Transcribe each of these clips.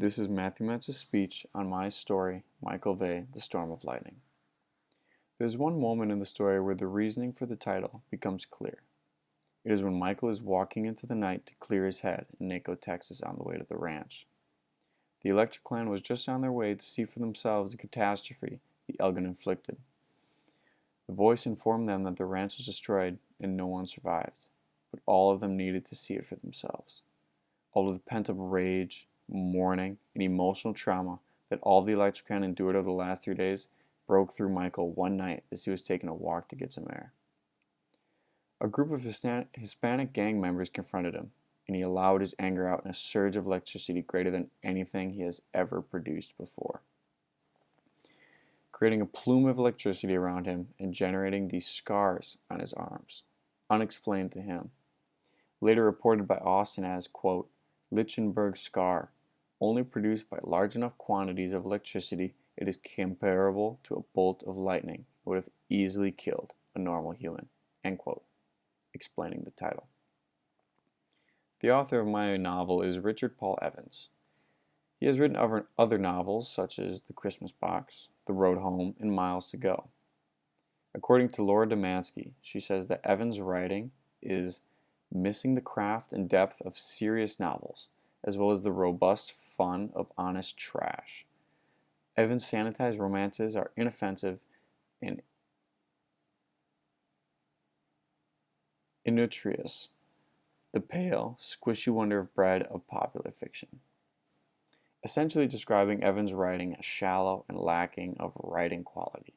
This is Matthew Metz's speech on my story, Michael Vey, The Storm of Lightning. There's one moment in the story where the reasoning for the title becomes clear. It is when Michael is walking into the night to clear his head in Naco, Texas on the way to the ranch. The Electric Clan was just on their way to see for themselves the catastrophe the Elgin inflicted. The voice informed them that the ranch was destroyed and no one survived, but all of them needed to see it for themselves. All of the pent-up rage, mourning, and emotional trauma that all the Electric Clan endured over the last 3 days broke through Michael one night as he was taking a walk to get some air. A group of Hispanic gang members confronted him, and he allowed his anger out in a surge of electricity greater than anything he has ever produced before, creating a plume of electricity around him and generating these scars on his arms, unexplained to him. Later reported by Austin as, quote, Lichtenberg scar, only produced by large enough quantities of electricity, it is comparable to a bolt of lightning. It would have easily killed a normal human, end quote, explaining the title. The author of my novel is Richard Paul Evans. He has written other novels such as The Christmas Box, The Road Home, and Miles to Go. According to Laura Demansky, she says that Evans' writing is missing the craft and depth of serious novels, as well as the robust fun of honest trash. Evans' sanitized romances are inoffensive and innutritious, the pale, squishy wonder of bread of popular fiction. Essentially describing Evans' writing as shallow and lacking of writing quality.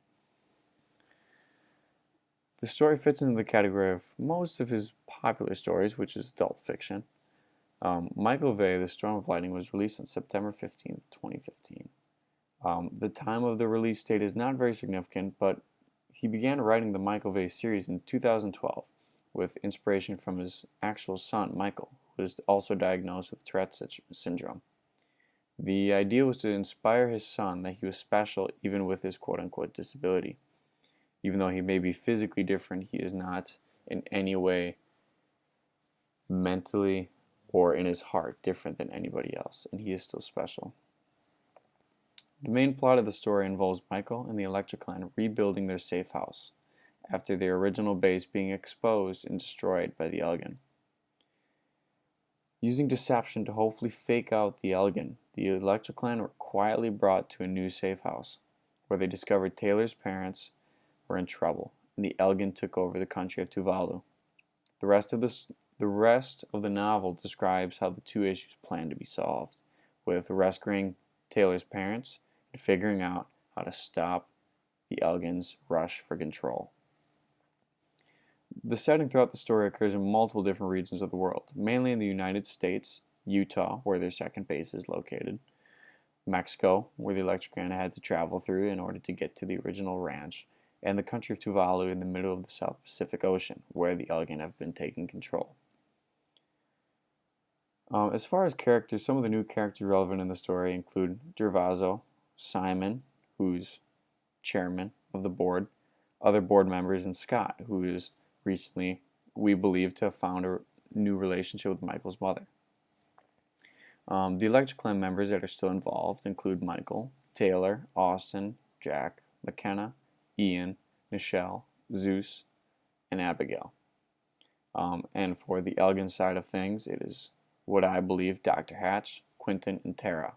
The story fits into the category of most of his popular stories, which is adult fiction. Michael Vey, The Storm of Lightning, was released on September 15th, 2015. The time of the release date is not very significant, but he began writing the Michael Vey series in 2012 with inspiration from his actual son, Michael, who was also diagnosed with Tourette's syndrome. The idea was to inspire his son that he was special even with his quote-unquote disability. Even though he may be physically different, he is not in any way mentally or in his heart different than anybody else, and he is still special. The main plot of the story involves Michael and the Electric Clan rebuilding their safe house after their original base being exposed and destroyed by the Elgin. Using deception to hopefully fake out the Elgin, the Electric Clan were quietly brought to a new safe house, where they discovered Taylor's parents were in trouble, and the Elgin took over the country of Tuvalu. The rest of the novel describes how the two issues plan to be solved, with rescuing Taylor's parents and figuring out how to stop the Elgin's rush for control. The setting throughout the story occurs in multiple different regions of the world, mainly in the United States, Utah, where their second base is located, Mexico, where the Electric Clan had to travel through in order to get to the original ranch, and the country of Tuvalu in the middle of the South Pacific Ocean, where the Elgin have been taking control. As far as characters, some of the new characters relevant in the story include Gervaso, Simon, who's chairman of the board, other board members, and Scott, who is recently, we believe, to have found a new relationship with Michael's mother. The Electric Clan members that are still involved include Michael, Taylor, Austin, Jack, McKenna, Ian, Michelle, Zeus, and Abigail. And for the Elgin side of things, it is what I believe Dr. Hatch, Quentin, and Tara.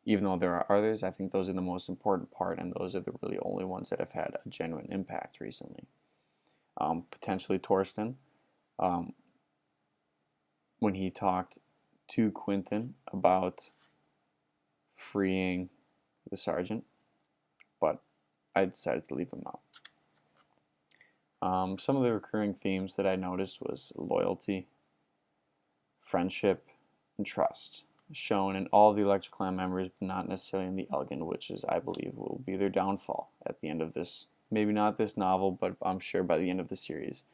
Even though there are others, I think those are the most important part, and those are the really only ones that have had a genuine impact recently. Potentially Torsten, when he talked to Quentin about freeing the sergeant, but I decided to leave him out. Some of the recurring themes that I noticed was loyalty, friendship, and trust, shown in all of the Electric Clan members, but not necessarily in the Elgin, which is, I believe, will be their downfall at the end of this. Maybe not this novel, but I'm sure by the end of the series,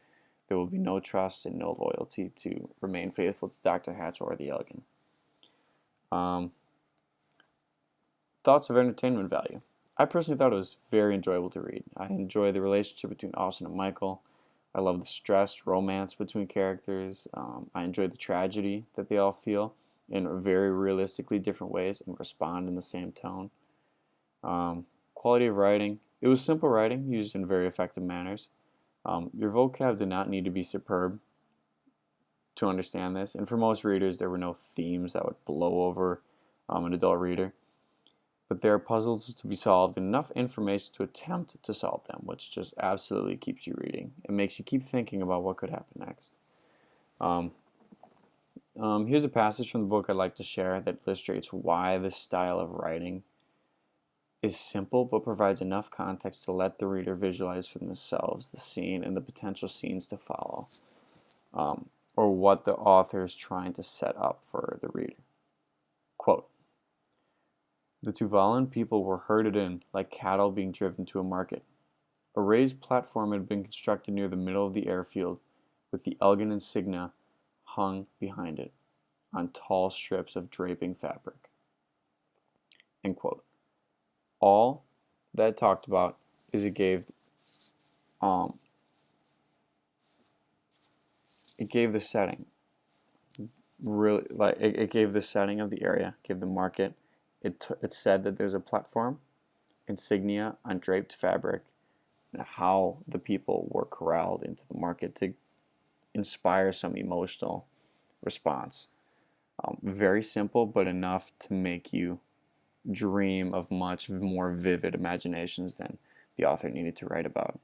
there will be no trust and no loyalty to remain faithful to Dr. Hatch or the Elgin. Thoughts of entertainment value. I personally thought it was very enjoyable to read. I enjoy the relationship between Austin and Michael. I love the stressed romance between characters. I enjoy the tragedy that they all feel. in very realistically different ways and respond in the same tone. Quality of writing. It was simple writing used in very effective manners. Your vocab did not need to be superb to understand this, and for most readers there were no themes that would blow over an adult reader. But there are puzzles to be solved and enough information to attempt to solve them, which just absolutely keeps you reading. It makes you keep thinking about what could happen next. Here's a passage from the book I'd like to share that illustrates why this style of writing is simple but provides enough context to let the reader visualize for themselves the scene and the potential scenes to follow, or what the author is trying to set up for the reader. Quote, "The Tuvalan people were herded in like cattle being driven to a market. A raised platform had been constructed near the middle of the airfield, with the Elgin insignia hung behind it on tall strips of draping fabric." End quote. All that talked about is it gave the setting. Really, like it gave the setting of the area, gave the market. It said that there's a platform, insignia on draped fabric, and how the people were corralled into the market to inspire some emotional response. Very simple, but enough to make you dream of much more vivid imaginations than the author needed to write about.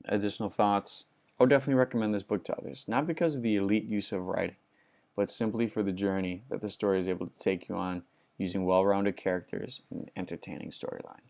Additional thoughts. I would definitely recommend this book to others, not because of the elite use of writing, but simply for the journey that the story is able to take you on using well-rounded characters and entertaining storyline.